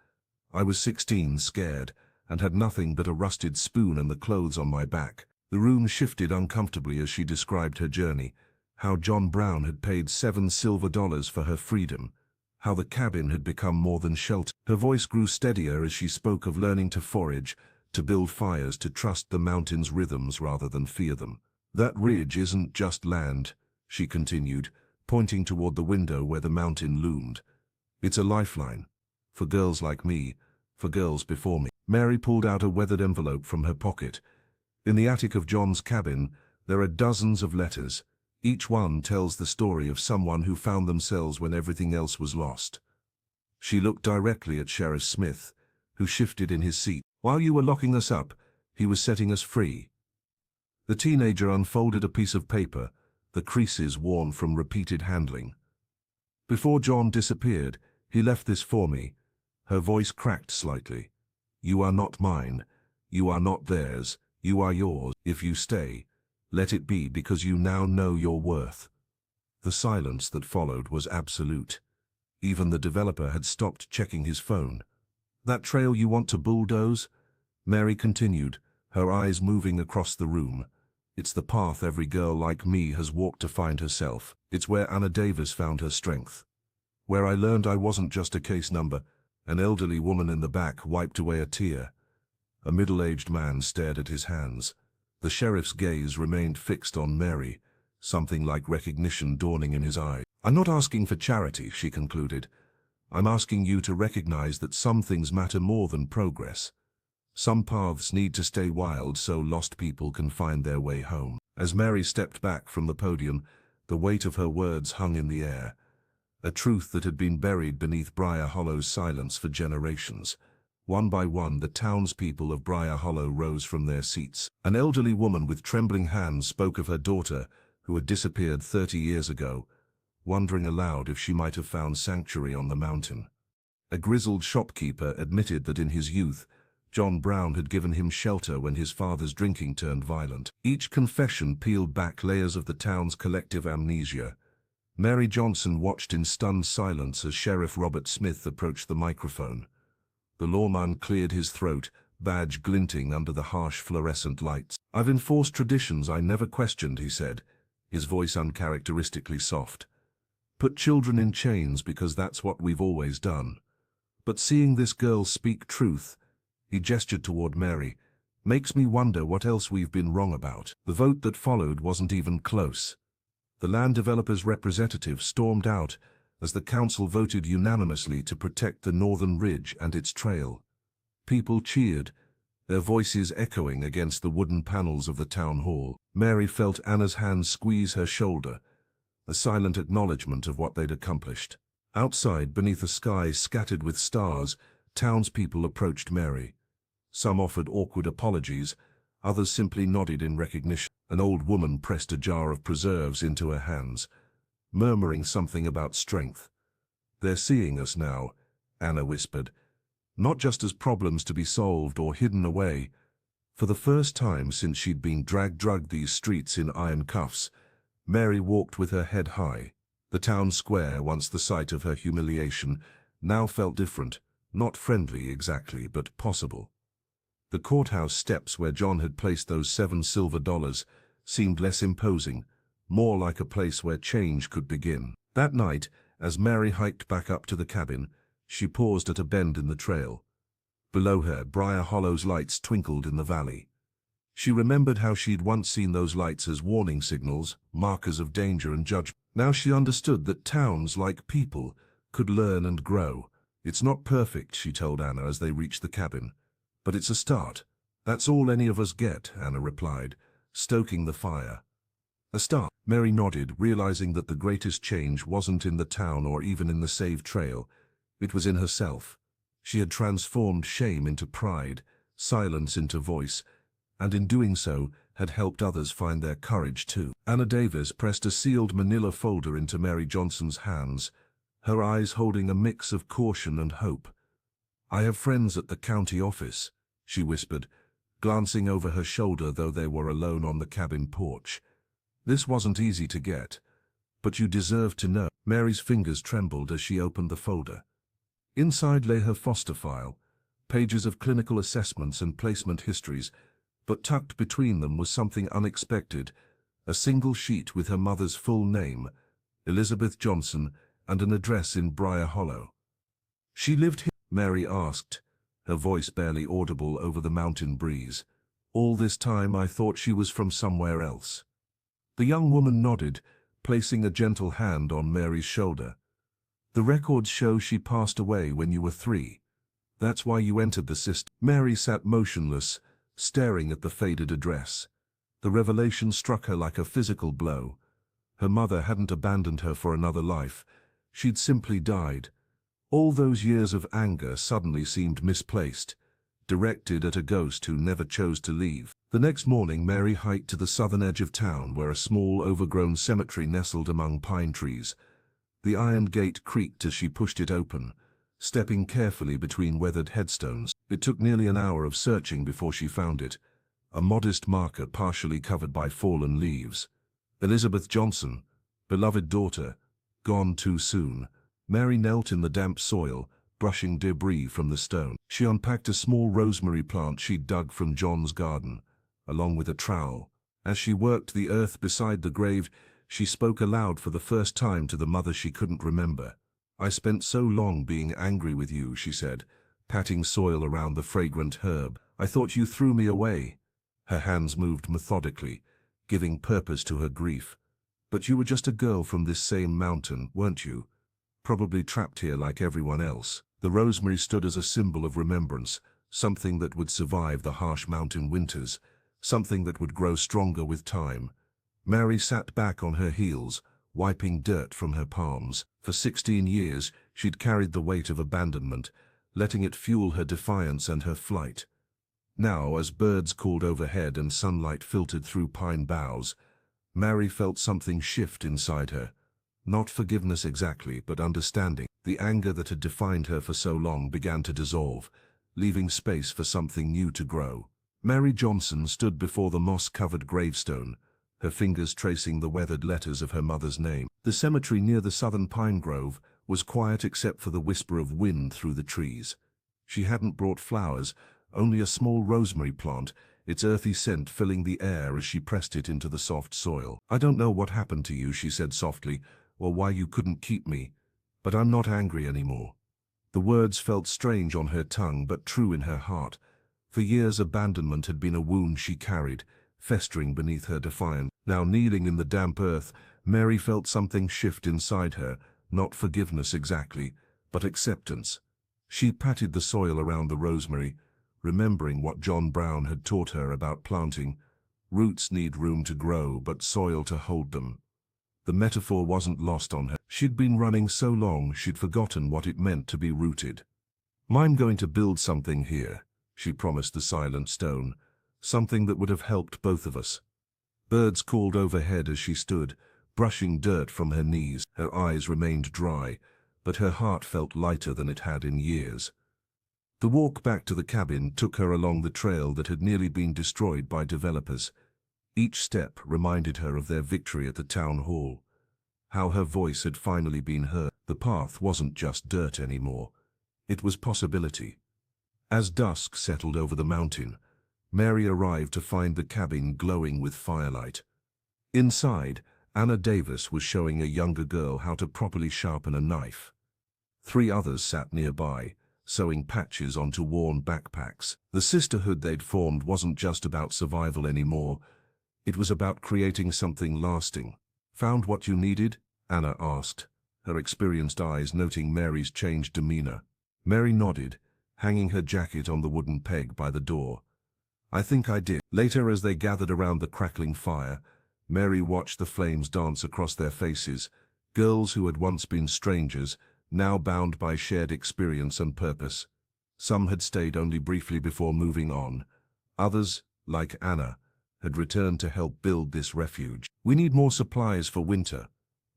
"I was 16, scared, and had nothing but a rusted spoon and the clothes on my back." The room shifted uncomfortably as she described her journey, how John Brown had paid $7 silver for her freedom, how the cabin had become more than shelter. Her voice grew steadier as she spoke of learning to forage, to build fires, to trust the mountain's rhythms rather than fear them. "That ridge isn't just land," she continued, pointing toward the window where the mountain loomed. "It's a lifeline. For girls like me, for girls before me. Mary pulled out a weathered envelope from her pocket. In the attic of John's cabin, there are dozens of letters. Each one tells the story of someone who found themselves when everything else was lost. She looked directly at Sheriff Smith, who shifted in his seat. While you were locking us up, he was setting us free. The teenager unfolded a piece of paper, the creases worn from repeated handling. Before John disappeared, he left this for me. Her voice cracked slightly. You are not mine. You are not theirs. You are yours. If you stay, let it be because you now know your worth. The silence that followed was absolute. Even the developer had stopped checking his phone. That trail you want to bulldoze? Mary continued, her eyes moving across the room. It's the path every girl like me has walked to find herself. It's where Anna Davis found her strength. Where I learned I wasn't just a case number. An elderly woman in the back wiped away a tear. A middle-aged man stared at his hands. The sheriff's gaze remained fixed on Mary, something like recognition dawning in his eyes. I'm not asking for charity, she concluded. I'm asking you to recognize that some things matter more than progress. Some paths need to stay wild so lost people can find their way home. As Mary stepped back from the podium, the weight of her words hung in the air. A truth that had been buried beneath Briar Hollow's silence for generations. One by one, the townspeople of Briar Hollow rose from their seats. An elderly woman with trembling hands spoke of her daughter, who had disappeared 30 years ago, wondering aloud if she might have found sanctuary on the mountain. A grizzled shopkeeper admitted that in his youth, John Brown had given him shelter when his father's drinking turned violent. Each confession peeled back layers of the town's collective amnesia. Mary Johnson watched in stunned silence as Sheriff Robert Smith approached the microphone. The lawman cleared his throat, badge glinting under the harsh fluorescent lights. I've enforced traditions I never questioned, he said, his voice uncharacteristically soft. Put children in chains because that's what we've always done. But seeing this girl speak truth, he gestured toward Mary, makes me wonder what else we've been wrong about. The vote that followed wasn't even close. The land developers' representative stormed out as the council voted unanimously to protect the northern ridge and its trail. People cheered, their voices echoing against the wooden panels of the town hall. Mary felt Anna's hand squeeze her shoulder, a silent acknowledgement of what they'd accomplished. Outside, beneath a sky scattered with stars, townspeople approached Mary. Some offered awkward apologies, others simply nodded in recognition. An old woman pressed a jar of preserves into her hands, murmuring something about strength. They're seeing us now, Anna whispered, not just as problems to be solved or hidden away. For the first time since she'd been dragged these streets in iron cuffs, Mary walked with her head high. The town square, once the site of her humiliation, now felt different, not friendly exactly, but possible. The courthouse steps where John had placed those 7 silver dollars seemed less imposing, more like a place where change could begin. That night, as Mary hiked back up to the cabin, she paused at a bend in the trail. Below her, Briar Hollow's lights twinkled in the valley. She remembered how she'd once seen those lights as warning signals, markers of danger and judgment. Now she understood that towns, like people, could learn and grow. It's not perfect, she told Anna as they reached the cabin. But it's a start. That's all any of us get, Anna replied, stoking the fire. A start. Mary nodded, realizing that the greatest change wasn't in the town or even in the saved trail. It was in herself. She had transformed shame into pride, silence into voice, and in doing so had helped others find their courage too. Anna Davis pressed a sealed manila folder into Mary Johnson's hands, her eyes holding a mix of caution and hope. I have friends at the county office, she whispered, glancing over her shoulder though they were alone on the cabin porch. This wasn't easy to get, but you deserve to know. Mary's fingers trembled as she opened the folder. Inside lay her foster file, pages of clinical assessments and placement histories, but tucked between them was something unexpected, a single sheet with her mother's full name, Elizabeth Johnson, and an address in Briar Hollow. She lived here? Mary asked, her voice barely audible over the mountain breeze. All this time I thought she was from somewhere else. The young woman nodded, placing a gentle hand on Mary's shoulder. The records show she passed away when you were 3. That's why you entered the system. Mary sat motionless, staring at the faded address. The revelation struck her like a physical blow. Her mother hadn't abandoned her for another life. She'd simply died. All those years of anger suddenly seemed misplaced, directed at a ghost who never chose to leave. The next morning, Mary hiked to the southern edge of town where a small, overgrown cemetery nestled among pine trees. The iron gate creaked as she pushed it open, stepping carefully between weathered headstones. It took nearly an hour of searching before she found it, a modest marker partially covered by fallen leaves. Elizabeth Johnson, beloved daughter, gone too soon. Mary knelt in the damp soil, brushing debris from the stone. She unpacked a small rosemary plant she'd dug from John's garden, along with a trowel. As she worked the earth beside the grave, she spoke aloud for the first time to the mother she couldn't remember. "I spent so long being angry with you," she said, patting soil around the fragrant herb. "I thought you threw me away." Her hands moved methodically, giving purpose to her grief. "But you were just a girl from this same mountain, weren't you? Probably trapped here like everyone else." The rosemary stood as a symbol of remembrance, something that would survive the harsh mountain winters, something that would grow stronger with time. Mary sat back on her heels, wiping dirt from her palms. For 16 years, she'd carried the weight of abandonment, letting it fuel her defiance and her flight. Now, as birds called overhead and sunlight filtered through pine boughs, Mary felt something shift inside her. Not forgiveness exactly, but understanding. The anger that had defined her for so long began to dissolve, leaving space for something new to grow. Mary Johnson stood before the moss-covered gravestone, her fingers tracing the weathered letters of her mother's name. The cemetery near the southern pine grove was quiet except for the whisper of wind through the trees. She hadn't brought flowers, only a small rosemary plant, its earthy scent filling the air as she pressed it into the soft soil. "I don't know what happened to you," she said softly, "or why you couldn't keep me, but I'm not angry anymore." The words felt strange on her tongue but true in her heart. For years abandonment had been a wound she carried, festering beneath her defiance. Now kneeling in the damp earth, Mary felt something shift inside her, not forgiveness exactly, but acceptance. She patted the soil around the rosemary, remembering what John Brown had taught her about planting. Roots need room to grow, but soil to hold them. The metaphor wasn't lost on her. She'd been running so long she'd forgotten what it meant to be rooted. "I'm going to build something here," she promised the silent stone, "something that would have helped both of us." Birds called overhead as she stood, brushing dirt from her knees. Her eyes remained dry, but her heart felt lighter than it had in years. The walk back to the cabin took her along the trail that had nearly been destroyed by developers. Each step reminded her of their victory at the town hall, how her voice had finally been heard. The path wasn't just dirt anymore. It was possibility. As dusk settled over the mountain, Mary arrived to find the cabin glowing with firelight. Inside, Anna Davis was showing a younger girl how to properly sharpen a knife. 3 others sat nearby, sewing patches onto worn backpacks. The sisterhood they'd formed wasn't just about survival anymore. It was about creating something lasting. "Found what you needed?" Anna asked, her experienced eyes noting Mary's changed demeanor. Mary nodded, hanging her jacket on the wooden peg by the door. "I think I did." Later, as they gathered around the crackling fire, Mary watched the flames dance across their faces. Girls who had once been strangers, now bound by shared experience and purpose. Some had stayed only briefly before moving on. Others, like Anna, had returned to help build this refuge. "We need more supplies for winter,"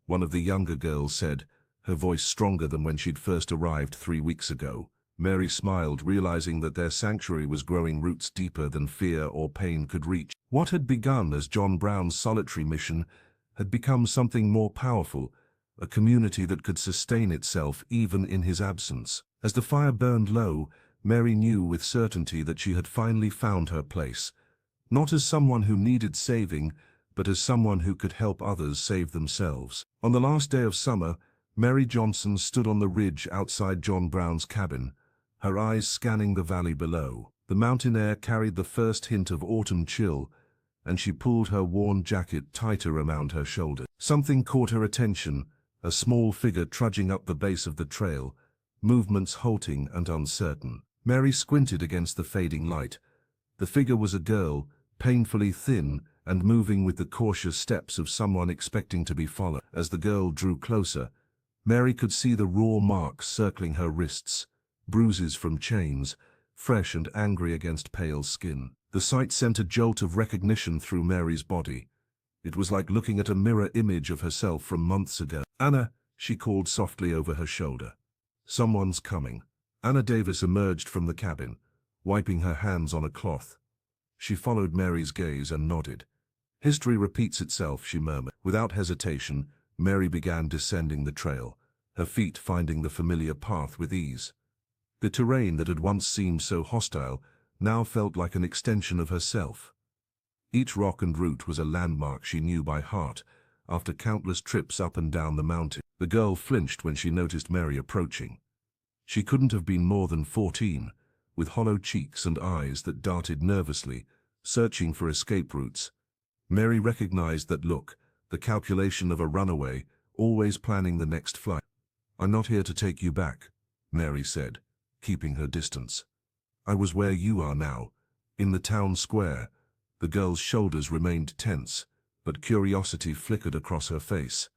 one of the younger girls said, her voice stronger than when she'd first arrived 3 weeks ago. Mary smiled, realizing that their sanctuary was growing roots deeper than fear or pain could reach. What had begun as John Brown's solitary mission had become something more powerful, a community that could sustain itself even in his absence. As the fire burned low, Mary knew with certainty that she had finally found her place, not as someone who needed saving, but as someone who could help others save themselves. On the last day of summer, Mary Johnson stood on the ridge outside John Brown's cabin, her eyes scanning the valley below. The mountain air carried the first hint of autumn chill, and she pulled her worn jacket tighter around her shoulders. Something caught her attention, a small figure trudging up the base of the trail, movements halting and uncertain. Mary squinted against the fading light. The figure was a girl, painfully thin and moving with the cautious steps of someone expecting to be followed. As the girl drew closer, Mary could see the raw marks circling her wrists, bruises from chains, fresh and angry against pale skin. The sight sent a jolt of recognition through Mary's body. It was like looking at a mirror image of herself from months ago. "Anna," she called softly over her shoulder. "Someone's coming." Anna Davis emerged from the cabin, wiping her hands on a cloth. She followed Mary's gaze and nodded. "History repeats itself," she murmured. Without hesitation, Mary began descending the trail, her feet finding the familiar path with ease. The terrain that had once seemed so hostile now felt like an extension of herself. Each rock and root was a landmark she knew by heart after countless trips up and down the mountain. The girl flinched when she noticed Mary approaching. She couldn't have been more than 14, with hollow cheeks and eyes that darted nervously, searching for escape routes. Mary recognized that look, the calculation of a runaway, always planning the next flight. "I'm not here to take you back," Mary said, keeping her distance. "I was where you are now, in the town square." The girl's shoulders remained tense, but curiosity flickered across her face.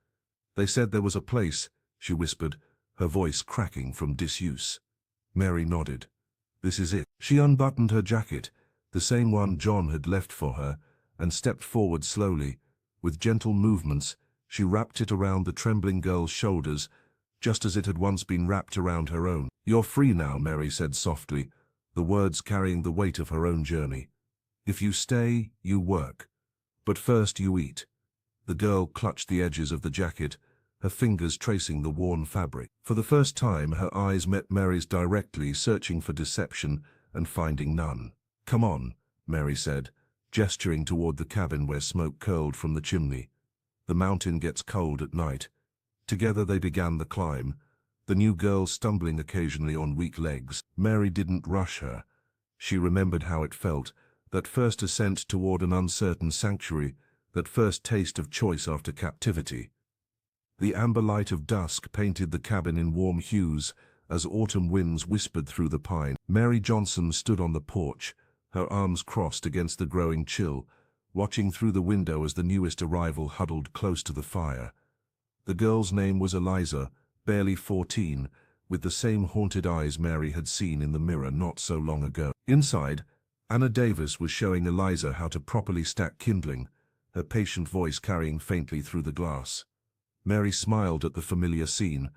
"They said there was a place," she whispered, her voice cracking from disuse. Mary nodded. "This is it." She unbuttoned her jacket, the same one John had left for her, and stepped forward slowly. With gentle movements, she wrapped it around the trembling girl's shoulders, just as it had once been wrapped around her own. "You're free now," Mary said softly, the words carrying the weight of her own journey. "If you stay, you work. But first you eat." The girl clutched the edges of the jacket, her fingers tracing the worn fabric. For the first time, her eyes met Mary's directly, searching for deception and finding none. "Come on," Mary said, gesturing toward the cabin where smoke curled from the chimney. "The mountain gets cold at night." Together they began the climb, the new girl stumbling occasionally on weak legs. Mary didn't rush her. She remembered how it felt, that first ascent toward an uncertain sanctuary, that first taste of choice after captivity. The amber light of dusk painted the cabin in warm hues as autumn winds whispered through the pine. Mary Johnson stood on the porch, her arms crossed against the growing chill, watching through the window as the newest arrival huddled close to the fire. The girl's name was Eliza, barely 14, with the same haunted eyes Mary had seen in the mirror not so long ago. Inside, Anna Davis was showing Eliza how to properly stack kindling, her patient voice carrying faintly through the glass. Mary smiled at the familiar scene,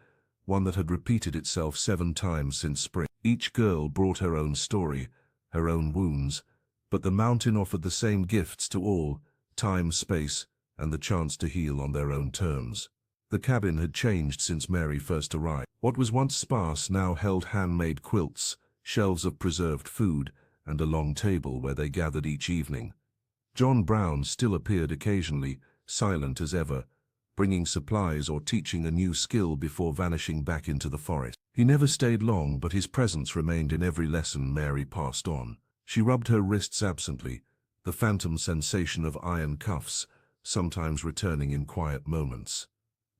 one that had repeated itself 7 times since spring. Each girl brought her own story, her own wounds, but the mountain offered the same gifts to all: time, space, and the chance to heal on their own terms. The cabin had changed since Mary first arrived. What was once sparse now held handmade quilts, shelves of preserved food, and a long table where they gathered each evening. John Brown still appeared occasionally, silent as ever, bringing supplies or teaching a new skill before vanishing back into the forest. He never stayed long, but his presence remained in every lesson Mary passed on. She rubbed her wrists absently, the phantom sensation of iron cuffs, sometimes returning in quiet moments.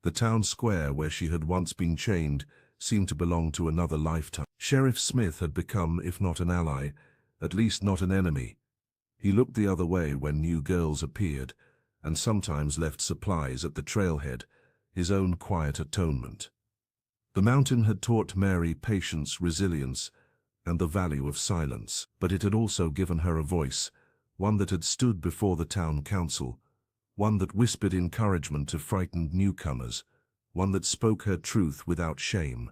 The town square where she had once been chained seemed to belong to another lifetime. Sheriff Smith had become, if not an ally, at least not an enemy. He looked the other way when new girls appeared, and sometimes left supplies at the trailhead, his own quiet atonement. The mountain had taught Mary patience, resilience, and the value of silence, but it had also given her a voice, one that had stood before the town council, one that whispered encouragement to frightened newcomers, one that spoke her truth without shame.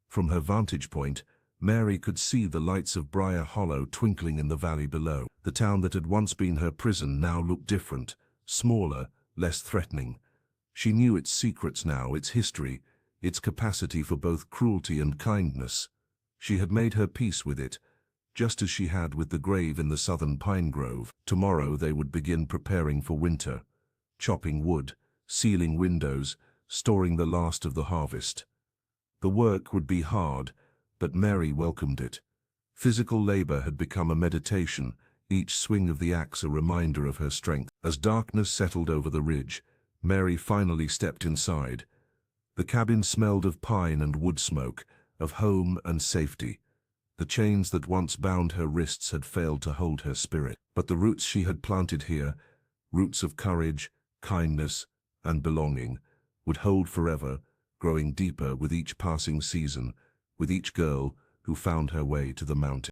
From her vantage point, Mary could see the lights of Briar Hollow twinkling in the valley below. The town that had once been her prison now looked different, smaller, less threatening. She knew its secrets now, its history, its capacity for both cruelty and kindness. She had made her peace with it, just as she had with the grave in the southern pine grove. Tomorrow they would begin preparing for winter, chopping wood, sealing windows, storing the last of the harvest. The work would be hard, but Mary welcomed it. Physical labor had become a meditation, each swing of the axe a reminder of her strength. As darkness settled over the ridge, Mary finally stepped inside. The cabin smelled of pine and wood smoke, of home and safety. The chains that once bound her wrists had failed to hold her spirit, but the roots she had planted here, roots of courage, kindness, and belonging, would hold forever, growing deeper with each passing season, with each girl who found her way to the mountain.